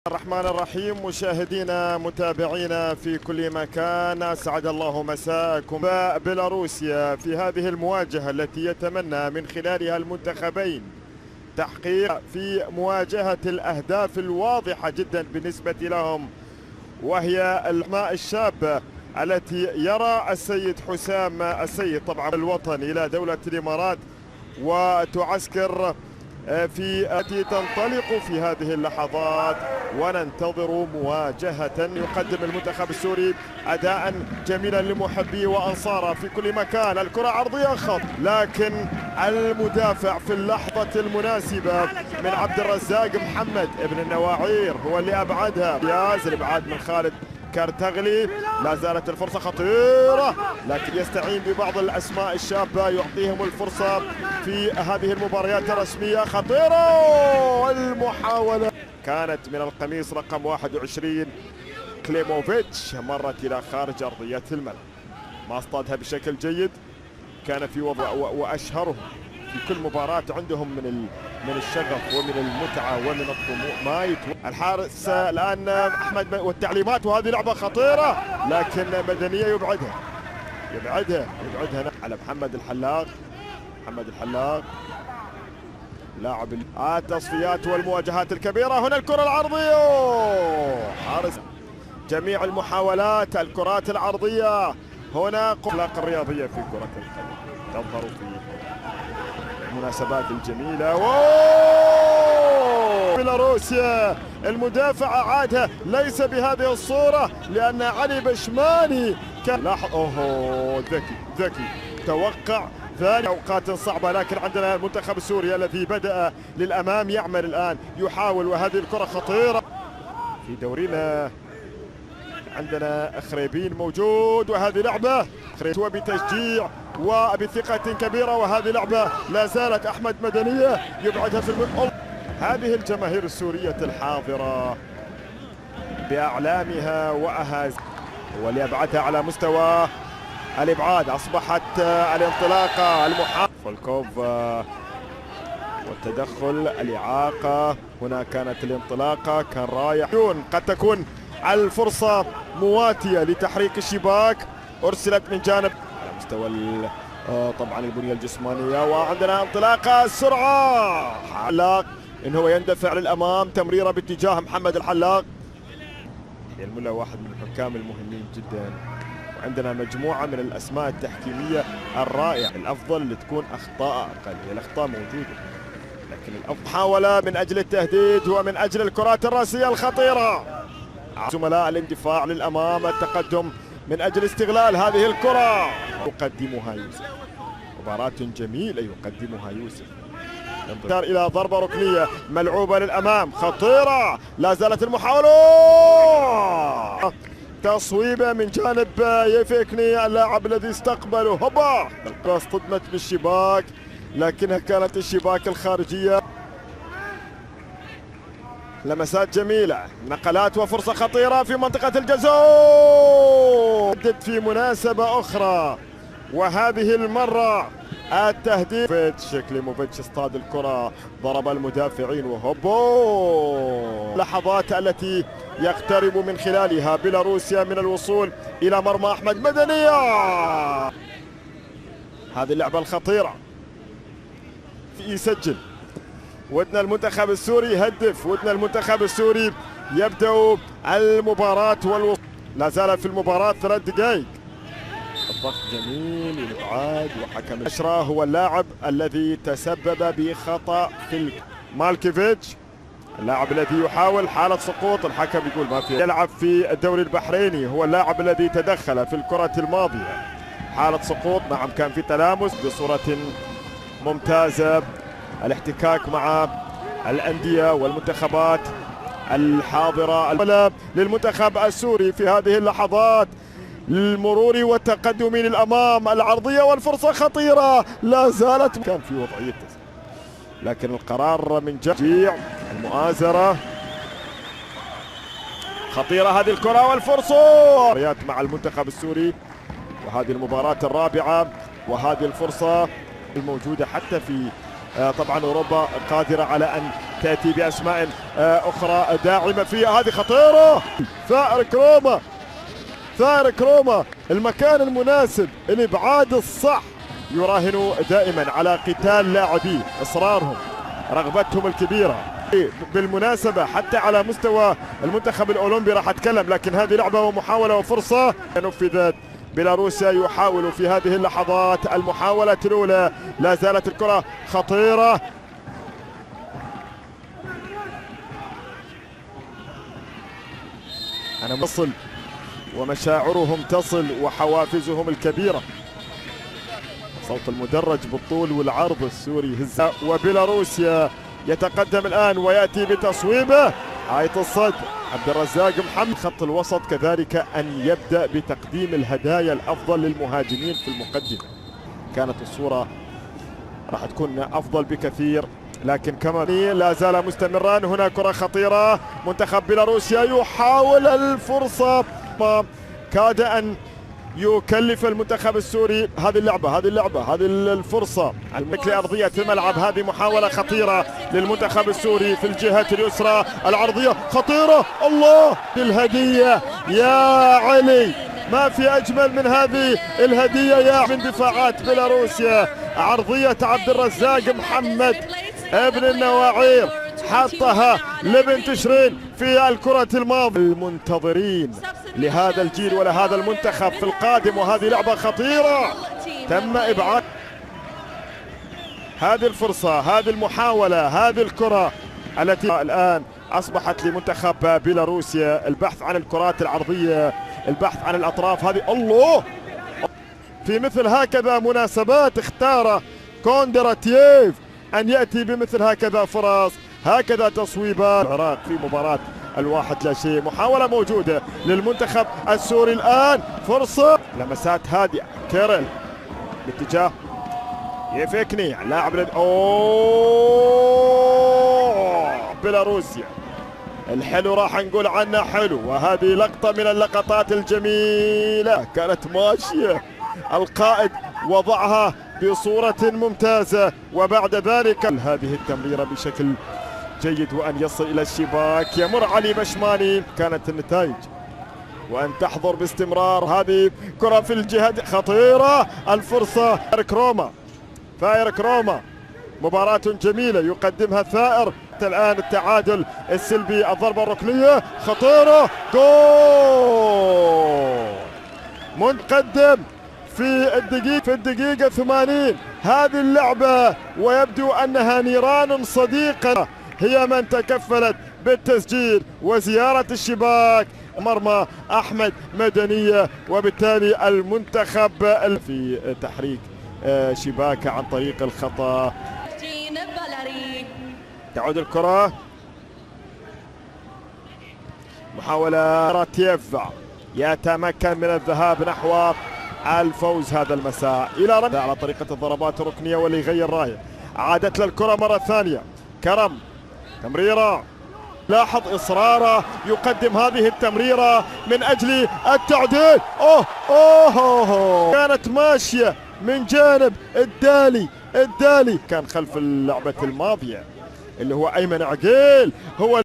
الرحمن الرحيم. مشاهدينا متابعينا في كل مكان، اسعد الله مساءكم. بيلاروسيا في هذه المواجهه التي يتمنى من خلالها المنتخبين تحقيق في مواجهه الاهداف الواضحه جدا بالنسبه لهم، وهي الماء الشابه التي يرى السيد حسام السيد طبعا الوطن الى دوله الامارات وتعسكر التي تنطلق في هذه اللحظات، وننتظر مواجهة. يقدم المنتخب السوري أداء جميلا لمحبيه وأنصاره في كل مكان. الكرة عرضية خط، لكن المدافع في اللحظة المناسبة من عبد الرزاق محمد ابن النواعير هو اللي أبعدها. ياز الإبعاد من خالد كارتغلي. لا زالت الفرصة خطيرة، لكن يستعين ببعض الأسماء الشابة يعطيهم الفرصة في هذه المباريات الرسمية. خطيرة المحاولة كانت من القميص رقم 21 كليموفيتش، مرت إلى خارج أرضية الملعب، ما اصطادها بشكل جيد. كان في وضع وأشهرهم في كل مباراة عندهم من الشغف ومن المتعة ومن الطموح ما الحارس الآن أحمد والتعليمات، وهذه لعبة خطيرة لكن مدنية يبعدها على محمد الحلاق. لاعب التصفيات والمواجهات الكبيرة. هنا الكرة العرضية، حارس جميع المحاولات الكرات العرضية. هنا الأخلاق الرياضية في كرة القدم تظهر في المناسبات الجميلة. بيلاروسيا المدافع أعادها ليس بهذه الصورة لأن علي بشماني كان لاحظ. ذكي توقع ثاني أوقات صعبة، لكن عندنا المنتخب السوري الذي بدأ للأمام يعمل الآن يحاول، وهذه الكرة خطيرة. في دورينا عندنا خريبين موجود، وهذه لعبة وبتشجيع وبثقة كبيرة، وهذه لعبة لا زالت أحمد مدنية يبعدها في هذه الجماهير السورية الحاضرة بأعلامها وأهازيجها واللي أبعدها على مستوى الإبعاد. أصبحت الانطلاقة فولكوف والتدخل الإعاقة. هنا كانت الانطلاقة، كان رايح. قد تكون الفرصة مواتية لتحريك الشباك، أرسلت من جانب على مستوى طبعا البنية الجسمانية، وعندنا انطلاقة السرعة. حلاق إن هو يندفع للأمام، تمريرة باتجاه محمد الحلاق. الملا واحد من الحكام المهمين جدا، وعندنا مجموعة من الأسماء التحكيمية الرائعة. الأفضل اللي تكون أخطاء أقل، هي الأخطاء موجودة لكن الأفضل محاولة من أجل التهديد ومن أجل الكرات الرأسية الخطيرة. زملاء الاندفاع للأمام، التقدم من أجل استغلال هذه الكرة. يقدمها يوسف، مباراة جميلة يقدمها يوسف. إلى ضربة ركنية ملعوبة للأمام خطيرة، لا زالت المحاولة. تصويبة من جانب يفيكني اللاعب الذي استقبله. هوبا الكرة اصطدمت بالشباك، لكنها كانت الشباك الخارجية. لمسات جميلة، نقلات وفرصة خطيرة في منطقة الجزاء. في مناسبة أخرى، وهذه المرة التهديد. كليموفيتش اصطاد الكرة، ضرب المدافعين وهوبو. اللحظات التي يقترب من خلالها بيلاروسيا من الوصول إلى مرمى أحمد مدنية. هذه اللعبة الخطيرة يسجل. ودنا المنتخب السوري يهدف، ودنا المنتخب السوري يبدأ المباراة والوصول. لا زال في المباراة 3 دقائق. الضغط جميل، الابعاد، وحكم الاشرة هو اللاعب الذي تسبب بخطأ في مالكيفيتش، اللاعب الذي يحاول حالة سقوط. الحكم يقول ما في. يلعب في الدوري البحريني، هو اللاعب الذي تدخل في الكرة الماضية، حالة سقوط. نعم كان في تلامس بصورة ممتازة، الاحتكاك مع الأندية والمنتخبات الحاضرة. للمنتخب السوري في هذه اللحظات للمرور والتقدم للأمام، العرضية والفرصة خطيرة، لا زالت كان في وضعية، لكن القرار من جميع المؤازرة خطيرة. هذه الكرة والفرصة مع المنتخب السوري، وهذه المباراة الرابعة، وهذه الفرصة الموجودة حتى في طبعا أوروبا قادرة على أن تأتي بأسماء أخرى داعمة فيها. هذه خطيرة. ثائر كروما المكان المناسب، الإبعاد الصح. يراهنوا دائما على قتال لاعبيه، إصرارهم، رغبتهم الكبيرة. بالمناسبة حتى على مستوى المنتخب الأولمبي راح أتكلم، لكن هذه لعبة ومحاولة وفرصة نفذت. بيلاروسيا يحاول في هذه اللحظات المحاولة الأولى، لا زالت الكرة خطيرة. أنا مصل ومشاعرهم تصل وحوافزهم الكبيرة. صوت المدرج بالطول والعرض السوري هز. وبيلاروسيا يتقدم الآن ويأتي بتصويبه حائط الصد عبد الرزاق محمد. خط الوسط كذلك أن يبدأ بتقديم الهدايا الأفضل للمهاجمين في المقدمة. كانت الصورة راح تكون أفضل بكثير، لكن كمان لا زال مستمرا. هنا كرة خطيرة، منتخب بيلاروسيا يحاول الفرصة، كاد أن يكلف المنتخب السوري هذه اللعبة هذه الفرصة. المكلة أرضية الملعب، هذه محاولة خطيرة للمنتخب السوري في الجهة اليسرى، العرضية خطيرة. الله الهدية يا علي، ما في أجمل من هذه الهدية يا من دفاعات بيلاروسيا. عرضية عبد الرزاق محمد ابن النواعير حطها لابن تشرين في الكرة الماضية. المنتظرين لهذا الجيل ولهذا المنتخب في القادم، وهذه لعبة خطيرة تم إبعاد. هذه الفرصة، هذه المحاولة، هذه الكرة التي الآن أصبحت لمنتخب بيلاروسيا. البحث عن الكرات العرضية، البحث عن الأطراف. هذه الله، في مثل هكذا مناسبات اختار كوندراتييف أن يأتي بمثل هكذا فرص، هكذا تصويبات. العراق في مباراة 1-0. محاولة موجودة للمنتخب السوري الآن، فرصة، لمسات هادئة. كيرل باتجاه يفكني لاعب بيلاروسيا. الحلو راح نقول عنه حلو، وهذه لقطة من اللقطات الجميلة. كانت ماشية، القائد وضعها بصورة ممتازة، وبعد ذلك هذه التمريرة بشكل جيد وأن يصل إلى الشباك. يمر علي بشماني. كانت النتائج وأن تحضر باستمرار. هذه كرة في الجهة خطيرة، الفرصة. ثائر كروما مباراة جميلة يقدمها ثائر. الآن التعادل السلبي، الضربة الركنية خطيرة، جول. متقدم في الدقيقة 80 هذه اللعبة، ويبدو أنها نيران صديقة هي من تكفلت بالتسجيل وزيارة الشباك. مرمى أحمد مدنية، وبالتالي المنتخب في تحريك شباكة عن طريق الخطأ. تعود الكرة، محاولة. راتييف يتمكن من الذهاب نحو الفوز هذا المساء إلى رد على طريقة الضربات الركنية، واللي يغير رايه. عادت للكرة مرة ثانية، كرم تمريرة. لاحظ إصراره، يقدم هذه التمريرة من أجل التعديل. كانت ماشية من جانب الدالي كان خلف اللعبة الماضية اللي هو أيمن عقيل. هو